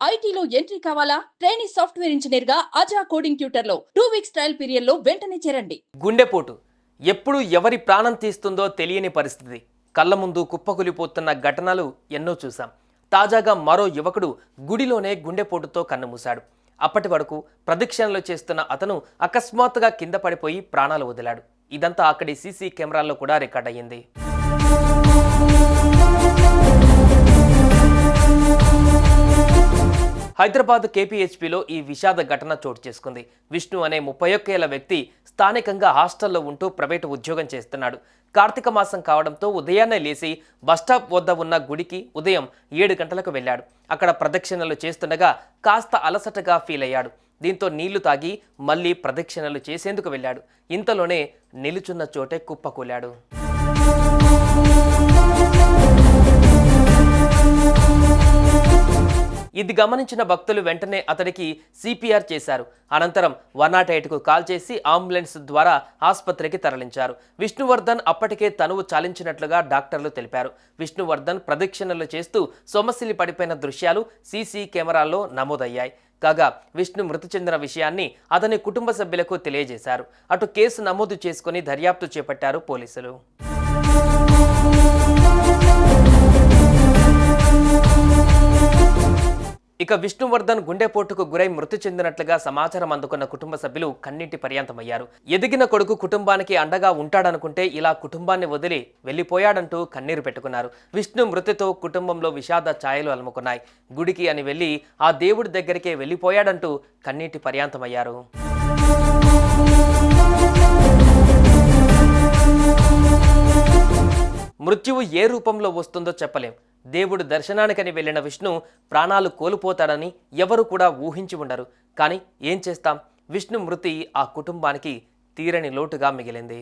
ఐటీలో ఎంట్రీ కావాలా? Trainee software engineer గా అజా కోడింగ్ ట్యూటర్ లో 2 వీక్స్ ట్రయల్ పీరియడ్ లో వెంటనే చేరండి. గుండెపోటు ఎప్పుడు ఎవరి ప్రాణం తీస్తుందో తెలియని పరిస్థితి. కళ్ళ ముందు కుప్పకూలిపోతున్న ఘటనలు ఎన్నో చూసాం. తాజాగా మరో యువకుడు గుడిలోనే గుండెపోటుతో కన్నుమూశాడు. అప్పటి వరకు ప్రదక్షిణలు చేస్తున్న అతను అకస్మాత్తుగా కింద పడిపోయి ప్రాణాలు వదిలాడు. ఇదంతా అక్కడి సీసీ కెమెరాల్లో కూడా రికార్డ్ అయ్యింది. హైదరాబాద్ కేపీహెచ్పీలో ఈ విషాద ఘటన చోటు చేసుకుంది. విష్ణు అనే 31 ఏళ్ల వ్యక్తి స్థానికంగా హాస్టల్లో ఉంటూ ప్రైవేటు ఉద్యోగం చేస్తున్నాడు. కార్తీక మాసం కావడంతో ఉదయాన్నే లేచి బస్టాప్ వద్ద ఉన్న గుడికి ఉదయం 7 గంటలకు వెళ్ళాడు. అక్కడ ప్రదక్షిణలు చేస్తుండగా కాస్త అలసటగా ఫీల్ అయ్యాడు. దీంతో నీళ్లు తాగి మళ్లీ ప్రదక్షిణలు చేసేందుకు వెళ్ళాడు. ఇంతలోనే నిలుచున్న చోటే కుప్పకూలాడు. ఇది గమనించిన భక్తులు వెంటనే అతడికి సిపిఆర్ చేశారు. అనంతరం 108కు కాల్ చేసి అంబులెన్స్ ద్వారా ఆసుపత్రికి తరలించారు. విష్ణువర్ధన్ అప్పటికే తనువు చాలించినట్లుగా డాక్టర్లు తెలిపారు. విష్ణువర్ధన్ ప్రదక్షిణలు చేస్తూ సొమ్మసిల్లి పడిపోయిన దృశ్యాలు సీసీ కెమెరాల్లో నమోదయ్యాయి. కాగా విష్ణు మృతి చెందిన విషయాన్ని అతని కుటుంబ సభ్యులకు తెలియజేశారు. అటు కేసు నమోదు చేసుకుని దర్యాప్తు చేపట్టారు పోలీసులు. ఇక విష్ణువర్ధన్ గుండెపోటుకు గురై మృతి చెందినట్లుగా సమాచారం అందుకున్న కుటుంబ సభ్యులు కన్నీటి పర్యంతమయ్యారు. ఎదిగిన కొడుకు కుటుంబానికి అండగా ఉంటాడనుకుంటే ఇలా కుటుంబాన్ని వదిలి వెళ్లిపోయాడంటూ కన్నీరు పెట్టుకున్నారు. విష్ణు మృతితో కుటుంబంలో విషాద ఛాయలు అలుముకున్నాయి. గుడికి అని వెళ్లి ఆ దేవుడి దగ్గరికే వెళ్లిపోయాడంటూ కన్నీటి పర్యంతమయ్యారు. మృత్యువు ఏ రూపంలో వస్తుందో చెప్పలేం. దేవుడు దర్శనానికని వెళ్లిన విష్ణు ప్రాణాలు కోల్పోతాడని ఎవరు కూడా ఊహించి ఉండరు. కానీ ఏం చేస్తాం, విష్ణు మృతి ఆ కుటుంబానికి తీరని లోటుగా మిగిలింది.